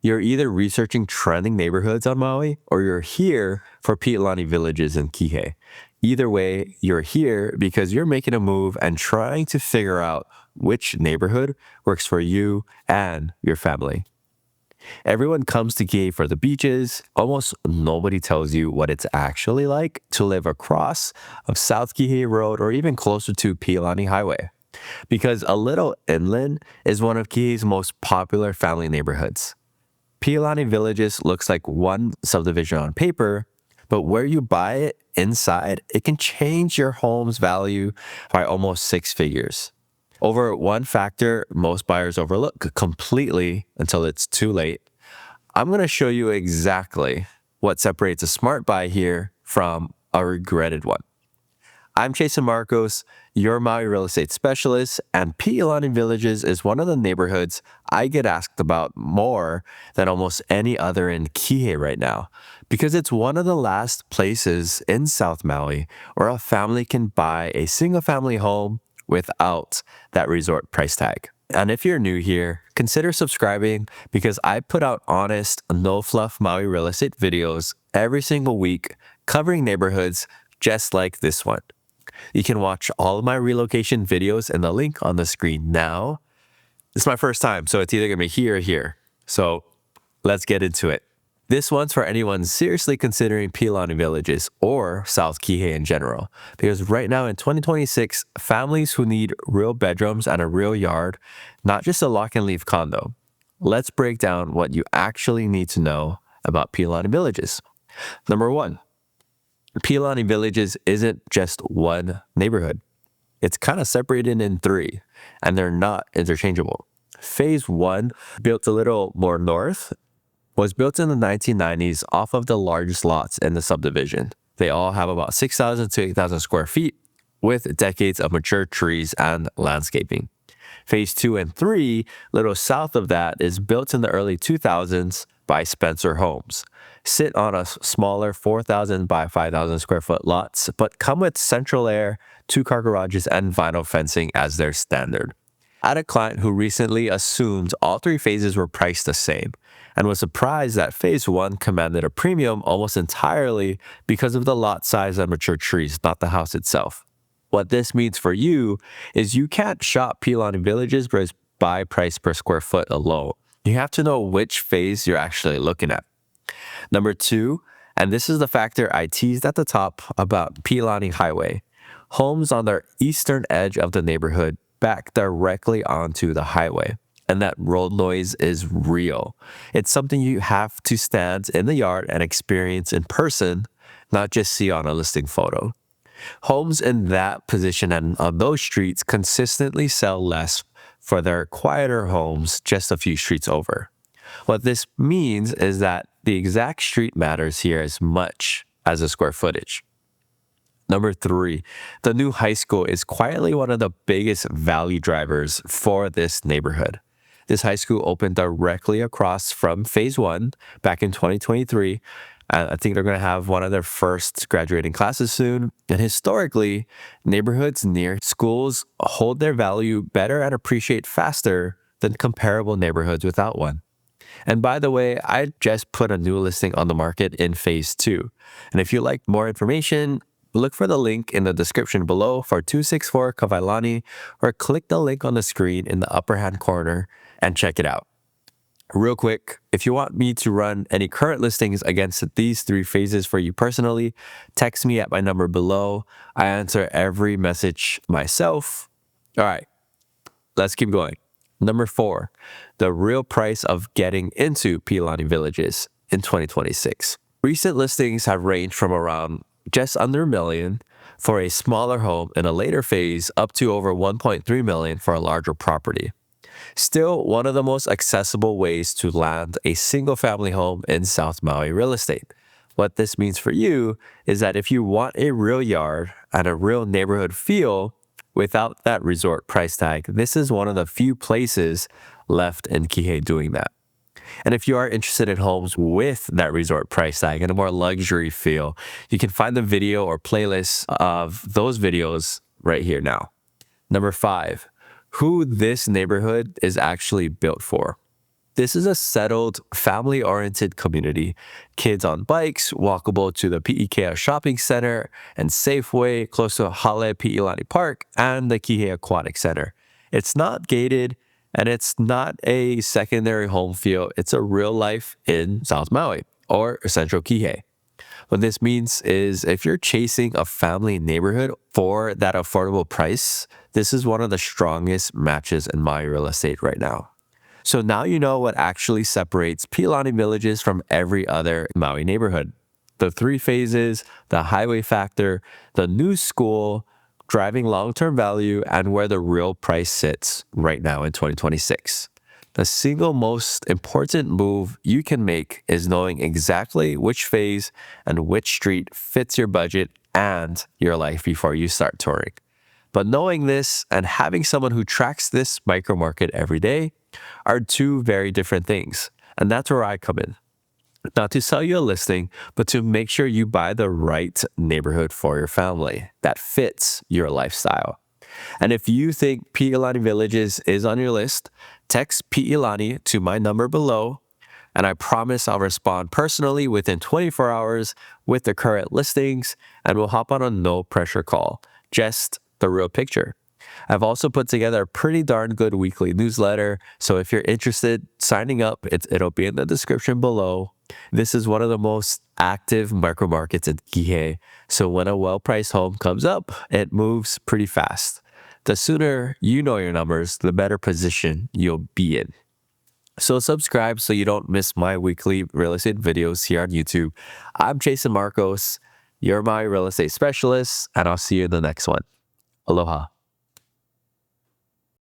You're either researching trending neighborhoods on Maui or you're here for Piilani Villages in Kihei. Either way, you're here because you're making a move and trying to figure out which neighborhood works for you and your family. Everyone comes to Kihei for the beaches. Almost nobody tells you what it's actually like to live across of South Kihei Road or even closer to Piilani Highway. Because a little inland is one of Kihei's most popular family neighborhoods. Piilani Villages looks like one subdivision on paper, but where you buy it inside, it can change your home's value by almost 6 figures. Over one factor most buyers overlook completely until it's too late. I'm going to show you exactly what separates a smart buy here from a regretted one. I'm Chaston Marcos, your Maui real estate specialist, and Piilani Villages is one of the neighborhoods I get asked about more than almost any other in Kihei right now, because it's one of the last places in South Maui where a family can buy a single-family home without that resort price tag. And if you're new here, consider subscribing because I put out honest, no-fluff Maui real estate videos every single week covering neighborhoods just like this one. You can watch all of my relocation videos in the link on the screen now. It's my first time, so it's either going to be here or here. So let's get into it. This one's for anyone seriously considering Piilani Villages or South Kihei in general. Because right now in 2026, families who need real bedrooms and a real yard, not just a lock and leave condo. Let's break down what you actually need to know about Piilani Villages. Number one, Piilani Villages isn't just one neighborhood. It's kind of separated in 3, and they're not interchangeable. Phase 1, built a little more north, was built in the 1990s off of the largest lots in the subdivision. They all have about 6,000 to 8,000 square feet with decades of mature trees and landscaping. Phase 2 and 3, little south of that, is built in the early 2000s by Spencer Homes. Sit on a smaller 4,000 by 5,000 square foot lots, but come with central air, 2-car garages, and vinyl fencing as their standard. I had a client who recently assumed all 3 phases were priced the same and was surprised that phase 1 commanded a premium almost entirely because of the lot size and mature trees, not the house itself. What this means for you is you can't shop Piilani Villages by price per square foot alone. You have to know which phase you're actually looking at. Number 2, and this is the factor I teased at the top about Piilani Highway. Homes on the eastern edge of the neighborhood back directly onto the highway, and that road noise is real. It's something you have to stand in the yard and experience in person, not just see on a listing photo. Homes in that position and on those streets consistently sell less for their quieter homes just a few streets over. What this means is that the exact street matters here as much as the square footage. Number 3, the new high school is quietly one of the biggest value drivers for this neighborhood. This high school opened directly across from phase 1 back in 2023. I think they're going to have one of their first graduating classes soon. And historically, neighborhoods near schools hold their value better and appreciate faster than comparable neighborhoods without one. And by the way, I just put a new listing on the market in phase 2. And if you'd like more information, look for the link in the description below for 264 Kawailani, or click the link on the screen in the upper hand corner and check it out. Real quick, if you want me to run any current listings against these 3 phases for you personally, text me at my number below. I answer every message myself. All right, let's keep going. Number 4, the real price of getting into Piilani Villages in 2026. Recent listings have ranged from around just under $1 million for a smaller home in a later phase up to over $1.3 million for a larger property. Still one of the most accessible ways to land a single-family home in South Maui real estate. What this means for you is that if you want a real yard and a real neighborhood feel without that resort price tag, this is one of the few places left in Kihei doing that. And if you are interested in homes with that resort price tag and a more luxury feel, you can find the video or playlist of those videos right here now. Number 5, who this neighborhood is actually built for. This is a settled, family-oriented community. Kids on bikes, walkable to the Piikea Shopping Center and Safeway, close to Hale Piilani Park and the Kihei Aquatic Center. It's not gated, and it's not a secondary home feel. It's a real life in South Maui or Central Kihei. What this means is if you're chasing a family neighborhood for that affordable price, this is one of the strongest matches in Maui real estate right now. So now you know what actually separates Piilani Villages from every other Maui neighborhood. The 3 phases, the highway factor, the new school, driving long-term value, and where the real price sits right now in 2026. The single most important move you can make is knowing exactly which phase and which street fits your budget and your life before you start touring. But knowing this and having someone who tracks this micro market every day are 2 very different things. And that's where I come in. Not to sell you a listing, but to make sure you buy the right neighborhood for your family that fits your lifestyle. And if you think Piilani Villages is on your list, text Piilani to my number below, and I promise I'll respond personally within 24 hours with the current listings, and we'll hop on a no pressure call. Just the real picture. I've also put together a pretty darn good weekly newsletter, so if you're interested, signing up, it'll be in the description below. This is one of the most active micro markets in Kihei, so when a well-priced home comes up, it moves pretty fast. The sooner you know your numbers, the better position you'll be in. So subscribe so you don't miss my weekly real estate videos here on YouTube. I'm Chaston Marcos, your Maui real estate specialist, and I'll see you in the next one. Aloha.